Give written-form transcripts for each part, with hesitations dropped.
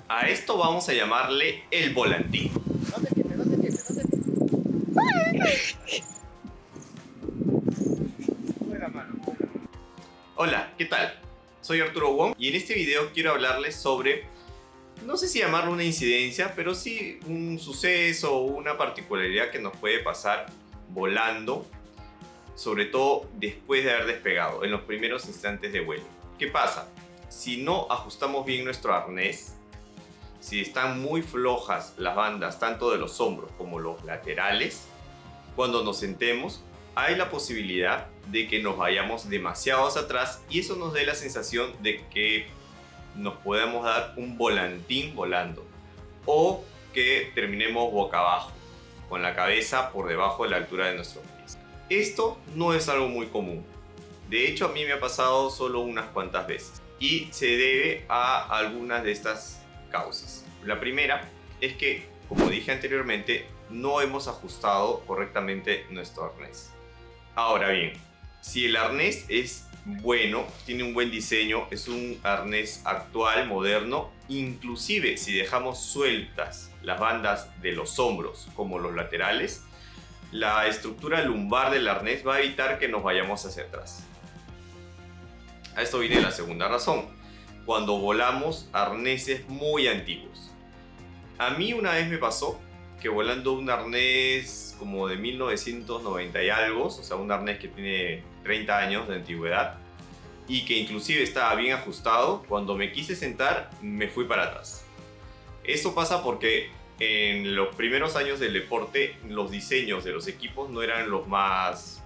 A esto vamos a llamarle el volantín. No te sientes, no te sientes, no te sientes. Sube la mano. Hola, ¿qué tal? Soy Arturo Wong y en este video quiero hablarles sobre, no sé si llamarlo una incidencia, pero sí un suceso o una particularidad que nos puede pasar volando, sobre todo después de haber despegado, en los primeros instantes de vuelo. ¿Qué pasa? Si no ajustamos bien nuestro arnés, si están muy flojas las bandas tanto de los hombros como los laterales, cuando nos sentemos hay la posibilidad de que nos vayamos demasiado hacia atrás y eso nos dé la sensación de que nos podemos dar un volantín volando o que terminemos boca abajo, con la cabeza por debajo de la altura de nuestros pies. Esto no es algo muy común. De hecho, a mí me ha pasado solo unas cuantas veces y se debe a algunas de estas causas. La primera es que, como dije anteriormente, no hemos ajustado correctamente nuestro arnés. Ahora bien, si el arnés es bueno, tiene un buen diseño, es un arnés actual, moderno, inclusive si dejamos sueltas las bandas de los hombros como los laterales, la estructura lumbar del arnés va a evitar que nos vayamos hacia atrás. A esto viene la segunda razón, cuando volamos arneses muy antiguos. A mí una vez me pasó que volando un arnés como de 1990 y algo, o sea, un arnés que tiene 30 años de antigüedad y que inclusive estaba bien ajustado, cuando me quise sentar me fui para atrás. Eso pasa porque en los primeros años del deporte los diseños de los equipos no eran los más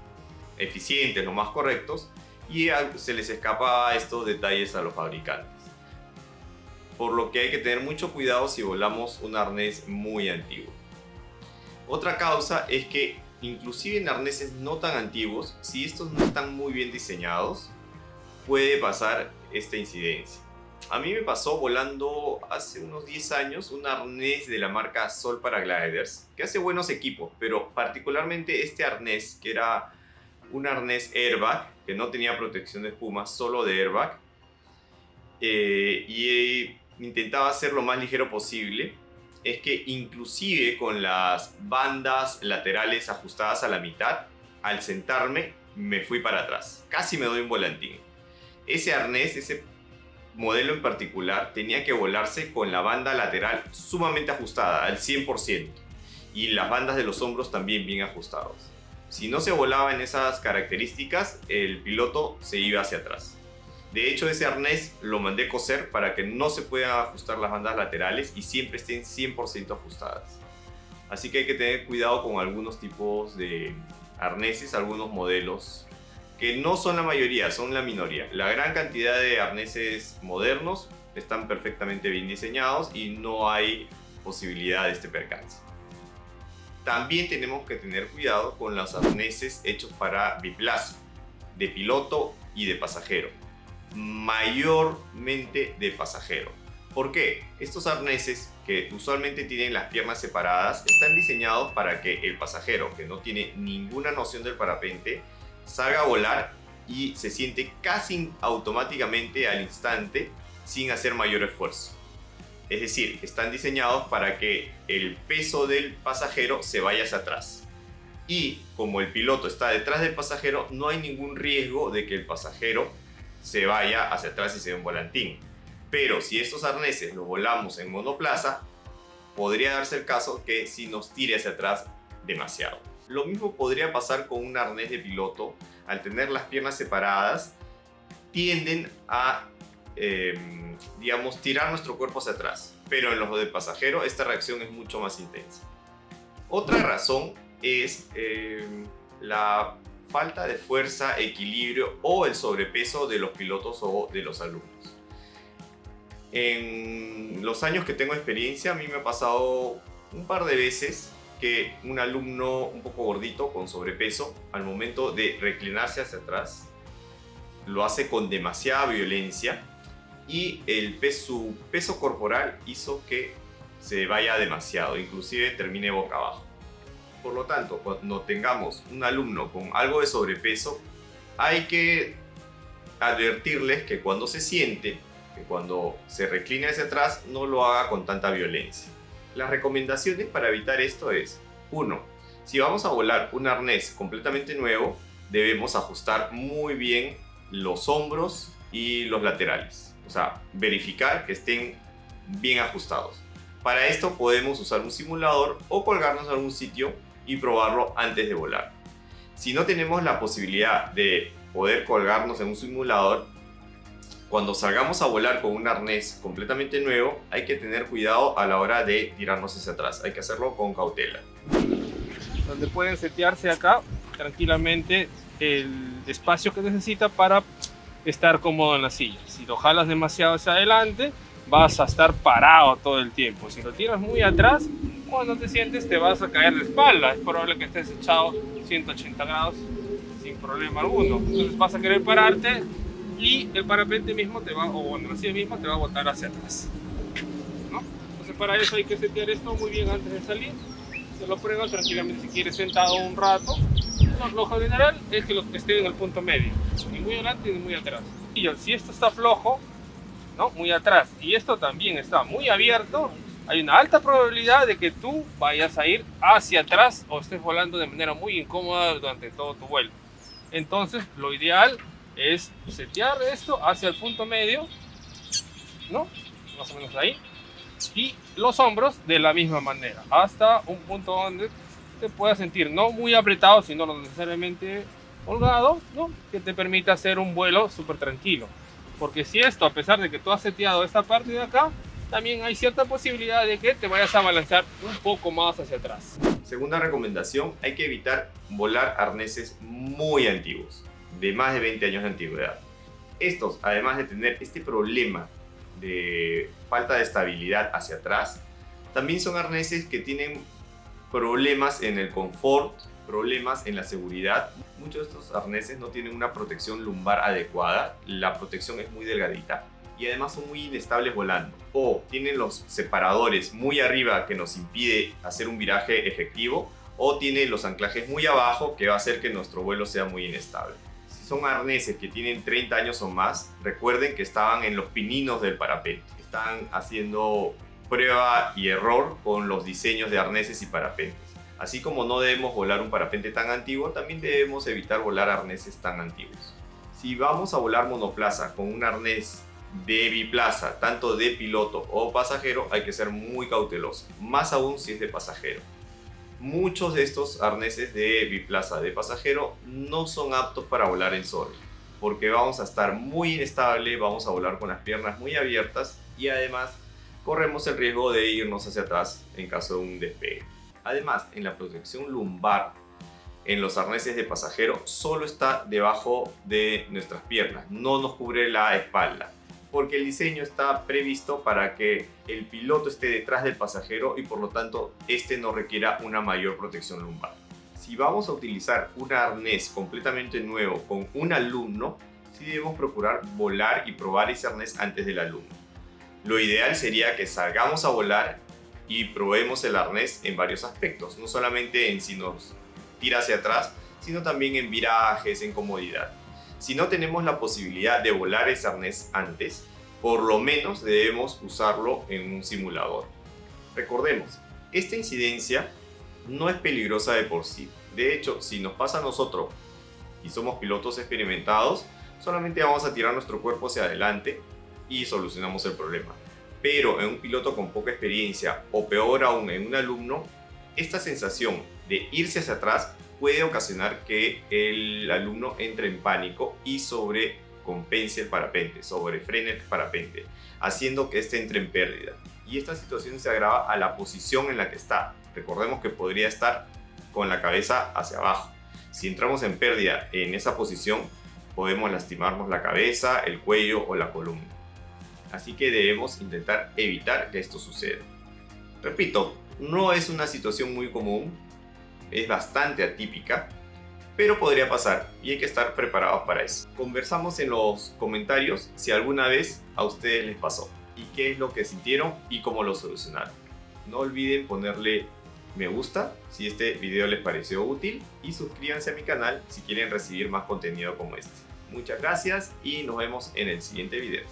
eficientes, los más correctos y se les escapa estos detalles a los fabricantes. Por lo que hay que tener mucho cuidado si volamos un arnés muy antiguo. Otra causa es que inclusive en arneses no tan antiguos, si estos no están muy bien diseñados, puede pasar esta incidencia. A mí me pasó volando hace unos 10 años un arnés de la marca Sol Paragliders, que hace buenos equipos, pero particularmente este arnés, que era un arnés airbag, que no tenía protección de espuma, solo de airbag, y intentaba hacer lo más ligero posible, es que inclusive con las bandas laterales ajustadas a la mitad, al sentarme me fui para atrás, casi me doy un volantín. Ese arnés, ese modelo en particular, tenía que volarse con la banda lateral sumamente ajustada, al 100%, y las bandas de los hombros también bien ajustados. Si no se volaba en esas características, el piloto se iba hacia atrás. De hecho, ese arnés lo mandé coser para que no se puedan ajustar las bandas laterales y siempre estén 100% ajustadas. Así que hay que tener cuidado con algunos tipos de arneses, algunos modelos, que no son la mayoría, son la minoría. La gran cantidad de arneses modernos están perfectamente bien diseñados y no hay posibilidad de este percance. También tenemos que tener cuidado con los arneses hechos para biplaza, de piloto y de pasajero. Mayormente de pasajero. ¿Por qué? Estos arneses, que usualmente tienen las piernas separadas, están diseñados para que el pasajero, que no tiene ninguna noción del parapente, salga a volar y se siente casi automáticamente al instante sin hacer mayor esfuerzo. Es decir, están diseñados para que el peso del pasajero se vaya hacia atrás. Y como el piloto está detrás del pasajero, no hay ningún riesgo de que el pasajero se vaya hacia atrás y se dé un volantín. Pero si estos arneses los volamos en monoplaza, podría darse el caso que si nos tire hacia atrás demasiado. Lo mismo podría pasar con un arnés de piloto. Al tener las piernas separadas, tienden a digamos, tirar nuestro cuerpo hacia atrás, pero en los de pasajero esta reacción es mucho más intensa. Otra razón es la falta de fuerza, equilibrio o el sobrepeso de los pilotos o de los alumnos. En los años que tengo experiencia, a mí me ha pasado un par de veces que un alumno un poco gordito con sobrepeso, al momento de reclinarse hacia atrás, lo hace con demasiada violencia y su peso corporal hizo que se vaya demasiado, inclusive termine boca abajo. Por lo tanto, cuando tengamos un alumno con algo de sobrepeso, hay que advertirles que cuando se siente que cuando se recline hacia atrás no lo haga con tanta violencia. Las recomendaciones para evitar esto es: 1. Si vamos a volar un arnés completamente nuevo, debemos ajustar muy bien los hombros y los laterales. O sea, verificar que estén bien ajustados. Para esto podemos usar un simulador o colgarnos a algún sitio y probarlo antes de volar. Si no tenemos la posibilidad de poder colgarnos en un simulador, cuando salgamos a volar con un arnés completamente nuevo, hay que tener cuidado a la hora de tirarnos hacia atrás. Hay que hacerlo con cautela. Donde pueden setearse acá tranquilamente el espacio que necesita para estar cómodo en la silla. Si lo jalas demasiado hacia adelante, vas a estar parado todo el tiempo. Si lo tiras muy atrás, cuando te sientes te vas a caer de espalda. Es probable que estés echado 180 grados sin problema alguno. Entonces vas a querer pararte y el parapente mismo te va, o bueno, la silla misma te va a botar hacia atrás, ¿no? Entonces para eso hay que setear esto muy bien antes de salir. Se lo prueba tranquilamente si quieres sentado un rato. Lo general es que esté en el punto medio, ni muy adelante ni muy atrás. Y si esto está flojo, ¿no?, muy atrás, y esto también está muy abierto, hay una alta probabilidad de que tú vayas a ir hacia atrás o estés volando de manera muy incómoda durante todo tu vuelo. Entonces lo ideal es setear esto hacia el punto medio, ¿no?, más o menos ahí, y los hombros de la misma manera, hasta un punto donde te puedas sentir no muy apretado, sino no necesariamente holgado, ¿no?, que te permita hacer un vuelo súper tranquilo. Porque si esto, a pesar de que tú has seteado esta parte de acá, también hay cierta posibilidad de que te vayas a balancear un poco más hacia atrás. Segunda recomendación: hay que evitar volar arneses muy antiguos, de más de 20 años de antigüedad. Estos, además de tener este problema de falta de estabilidad hacia atrás, también son arneses que tienen problemas en el confort, problemas en la seguridad. Muchos de estos arneses no tienen una protección lumbar adecuada, la protección es muy delgadita y además son muy inestables volando, o tienen los separadores muy arriba que nos impide hacer un viraje efectivo, o tienen los anclajes muy abajo que va a hacer que nuestro vuelo sea muy inestable. Si son arneses que tienen 30 años o más, recuerden que estaban en los pininos del parapente. Están haciendo prueba y error con los diseños de arneses y parapentes. Así como no debemos volar un parapente tan antiguo, también debemos evitar volar arneses tan antiguos. Si vamos a volar monoplaza con un arnés de biplaza, tanto de piloto o pasajero, hay que ser muy cauteloso, más aún si es de pasajero. Muchos de estos arneses de biplaza de pasajero no son aptos para volar en sol, porque vamos a estar muy inestable, vamos a volar con las piernas muy abiertas y además corremos el riesgo de irnos hacia atrás en caso de un despegue. Además, en la protección lumbar, en los arneses de pasajero, solo está debajo de nuestras piernas, no nos cubre la espalda, porque el diseño está previsto para que el piloto esté detrás del pasajero y por lo tanto este no requiera una mayor protección lumbar. Si vamos a utilizar un arnés completamente nuevo con un alumno, sí debemos procurar volar y probar ese arnés antes del alumno. Lo ideal sería que salgamos a volar y probemos el arnés en varios aspectos, no solamente en si nos tira hacia atrás, sino también en virajes, en comodidad. Si no tenemos la posibilidad de volar ese arnés antes, por lo menos debemos usarlo en un simulador. Recordemos, esta incidencia no es peligrosa de por sí. De hecho, si nos pasa a nosotros y somos pilotos experimentados, solamente vamos a tirar nuestro cuerpo hacia adelante y solucionamos el problema. Pero en un piloto con poca experiencia, o peor aún en un alumno, esta sensación de irse hacia atrás puede ocasionar que el alumno entre en pánico y sobrecompense el parapente, sobrefrene el parapente, haciendo que éste entre en pérdida. Y esta situación se agrava a la posición en la que está. Recordemos que podría estar con la cabeza hacia abajo. Si entramos en pérdida en esa posición, podemos lastimarnos la cabeza, el cuello o la columna. Así que debemos intentar evitar que esto suceda. Repito, no es una situación muy común, es bastante atípica, pero podría pasar y hay que estar preparados para eso. Conversamos en los comentarios si alguna vez a ustedes les pasó y qué es lo que sintieron y cómo lo solucionaron. No olviden ponerle me gusta si este video les pareció útil y suscríbanse a mi canal si quieren recibir más contenido como este. Muchas gracias y nos vemos en el siguiente video.